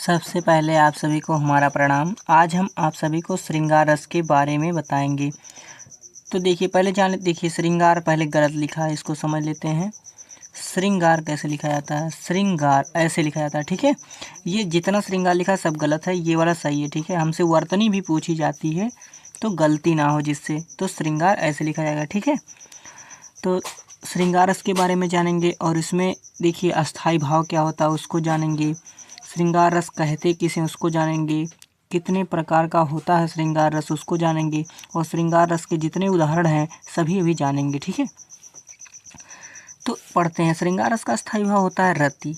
सबसे पहले आप सभी को हमारा प्रणाम। आज हम आप सभी को श्रृंगार रस के बारे में बताएंगे। तो देखिए देखिए श्रृंगार पहले गलत लिखा है, इसको समझ लेते हैं। श्रृंगार कैसे लिखा जाता है? श्रृंगार ऐसे लिखा जाता है, ठीक है। ये जितना श्रृंगार लिखा सब गलत है, ये वाला सही है, ठीक है। हमसे वर्तनी भी पूछी जाती है तो गलती ना हो जिससे, तो श्रृंगार ऐसे लिखा जाएगा, ठीक है। तो श्रृंगार रस के बारे में जानेंगे और इसमें देखिए अस्थाई भाव क्या होता है उसको जानेंगे। श्रृंगार रस कहते किसे उसको जानेंगे। कितने प्रकार का होता है श्रृंगार रस उसको जानेंगे। और श्रृंगार रस के जितने उदाहरण हैं सभी अभी जानेंगे, ठीक है। तो पढ़ते हैं। श्रृंगार रस का स्थायी भाव होता है रति।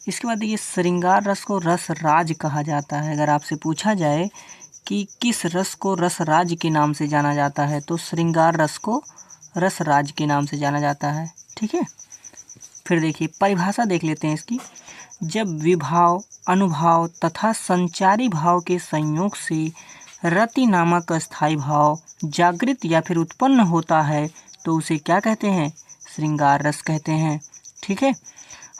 इसके बाद देखिए श्रृंगार रस को रस राज कहा जाता है। अगर आपसे पूछा जाए कि किस रस को रस राज के नाम से जाना जाता है तो श्रृंगार रस को रस राज के नाम से जाना जाता है, ठीक है। फिर देखिए परिभाषा देख लेते हैं इसकी। जब विभाव, अनुभाव तथा संचारी भाव के संयोग से रति नामक स्थायी भाव जागृत या फिर उत्पन्न होता है तो उसे क्या कहते हैं? श्रृंगार रस कहते हैं, ठीक है।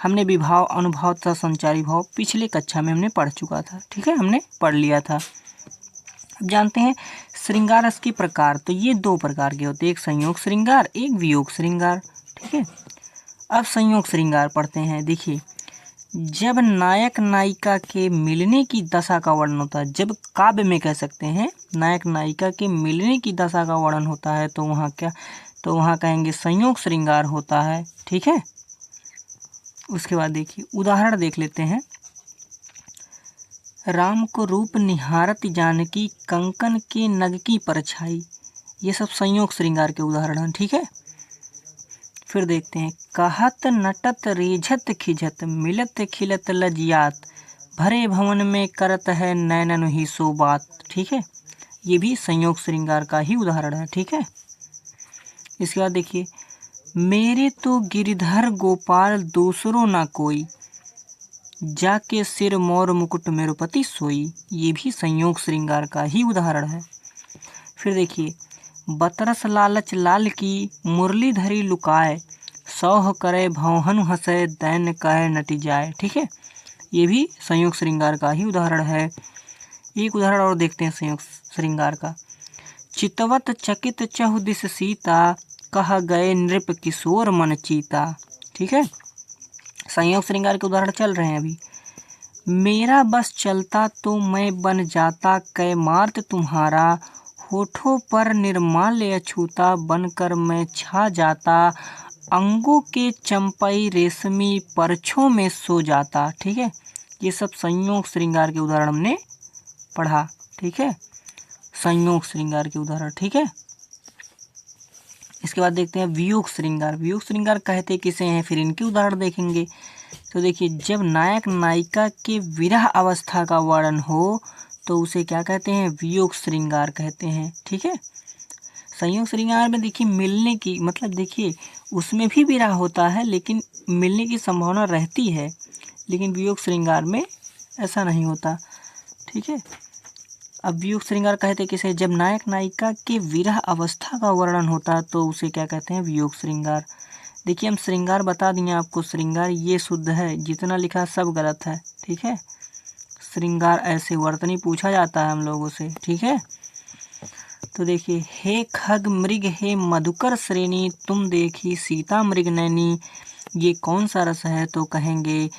हमने विभाव, अनुभाव तथा संचारी भाव पिछले कक्षा में हमने पढ़ चुका था, ठीक है, हमने पढ़ लिया था। अब जानते हैं श्रृंगार रस के प्रकार। तो ये दो प्रकार के होते हैं, एक संयोग श्रृंगार, एक वियोग श्रृंगार, ठीक है। अब संयोग श्रृंगार पढ़ते हैं। देखिए जब नायक नायिका के मिलने की दशा का वर्णन होता है, जब काव्य में कह सकते हैं नायक नायिका के मिलने की दशा का वर्णन होता है तो वहाँ कहेंगे संयोग श्रृंगार होता है, ठीक है। उसके बाद देखिए उदाहरण देख लेते हैं। राम को रूप निहारत जानकी कंकन के नग की परछाई, ये सब संयोग श्रृंगार के उदाहरण हैं, ठीक है। फिर देखते हैं कहत नटत रेझत खिझत मिलत खिलत लजियात भरे भवन में करत है नैनन ही सो बात, ठीक है। ये भी संयोग श्रृंगार का ही उदाहरण है, ठीक है। इसके बाद देखिए मेरे तो गिरधर गोपाल दूसरो ना कोई जाके सिर मोर मुकुट मेरुपति सोई, ये भी संयोग श्रृंगार का ही उदाहरण है। फिर देखिए बतरस लालच लाल की मुरलीधरी लुकाए सौह करे भौहन हंसे दैन कहे नटी जाए, ठीक है। ये भी संयोग श्रृंगार का ही उदाहरण है। एक उदाहरण और देखते हैं संयोग श्रृंगार का। चितवत चकित चहुदिस सीता कह गए नृप किशोर मन चीता, ठीक है। संयोग श्रृंगार के उदाहरण चल रहे हैं अभी। मेरा बस चलता तो मैं बन जाता कै मार्त तुम्हारा होठों पर निर्माल्य अछूता बनकर मैं छा जाता अंगों के चंपई रेशमी परछों में सो जाता, ठीक है। ये सब संयोग श्रृंगार के उदाहरण हमने पढ़ा, ठीक है, संयोग श्रृंगार के उदाहरण, ठीक है। इसके बाद देखते हैं वियोग श्रृंगार। वियोग श्रृंगार कहते किसे हैं, फिर इनके उदाहरण देखेंगे। तो देखिए जब नायक नायिका के विरह अवस्था का वर्णन हो तो उसे क्या कहते हैं? वियोग श्रृंगार कहते हैं, ठीक है। संयोग श्रृंगार में देखिए मिलने की मतलब देखिए उसमें भी विरह होता है लेकिन मिलने की संभावना रहती है, लेकिन वियोग श्रृंगार में ऐसा नहीं होता, ठीक है। अब वियोग श्रृंगार कहते किसे? जब नायक नायिका के विरह अवस्था का वर्णन होता तो उसे क्या कहते हैं? वियोग श्रृंगार। देखिए हम श्रृंगार बता दिए आपको, श्रृंगार ये शुद्ध है, जितना लिखा सब गलत है, ठीक है। श्रृंगार ऐसे वर्तनी पूछा जाता है हम लोगों से, ठीक है। तो देखिए हे खग मृग हे मधुकर श्रेणी तुम देखी सीता मृग नैनी, ये कौन सा रस है? तो कहेंगे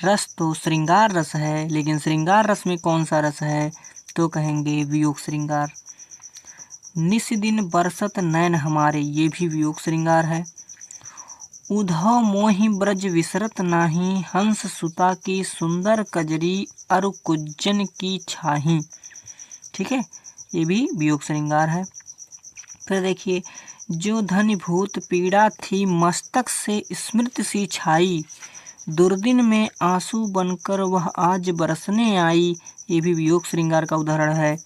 रस तो श्रृंगार रस है, लेकिन श्रृंगार रस में कौन सा रस है? तो कहेंगे वियोग श्रृंगार। निस दिन बरसत नैन हमारे, ये भी वियोग श्रृंगार है। उधव मोहि ब्रज विसरत नाही हंस सुता की सुंदर कजरी अरु कुज्जन की छाही, ठीक है, ये भी वियोग श्रृंगार है। फिर देखिए जो धन भूत पीड़ा थी मस्तक से स्मृति सी छाई दुर्दिन में आंसू बनकर वह आज बरसने आई, ये भी वियोग श्रृंगार का उदाहरण है।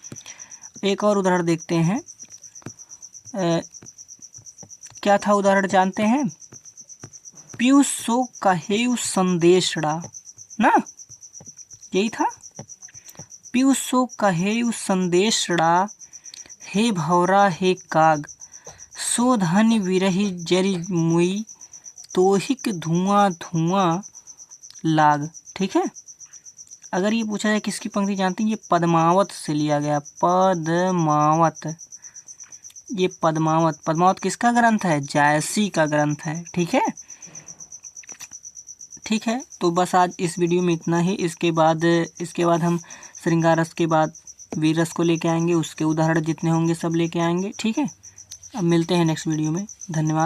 एक और उदाहरण देखते हैं। क्या था उदाहरण जानते हैं? पीयूष सो कहेउ संदेशड़ा, ना यही था। पीयूष सो कहेउ संदेशड़ा हे भौरा हे काग सो धन विरही जरि मुई तोहिक धुआं धुआं लाग, ठीक है। अगर ये पूछा जाए किसकी पंक्ति जानती हैं, ये पद्मावत से लिया गया, पद्मावत। ये पद्मावत किसका ग्रंथ है, जायसी का ग्रंथ है। ठीक है, ठीक है। तो बस आज इस वीडियो में इतना ही। इसके बाद हम श्रृंगार रस के बाद वीर रस को लेके आएंगे, उसके उदाहरण जितने होंगे सब लेके आएंगे। ठीक है, अब मिलते हैं नेक्स्ट वीडियो में। धन्यवाद।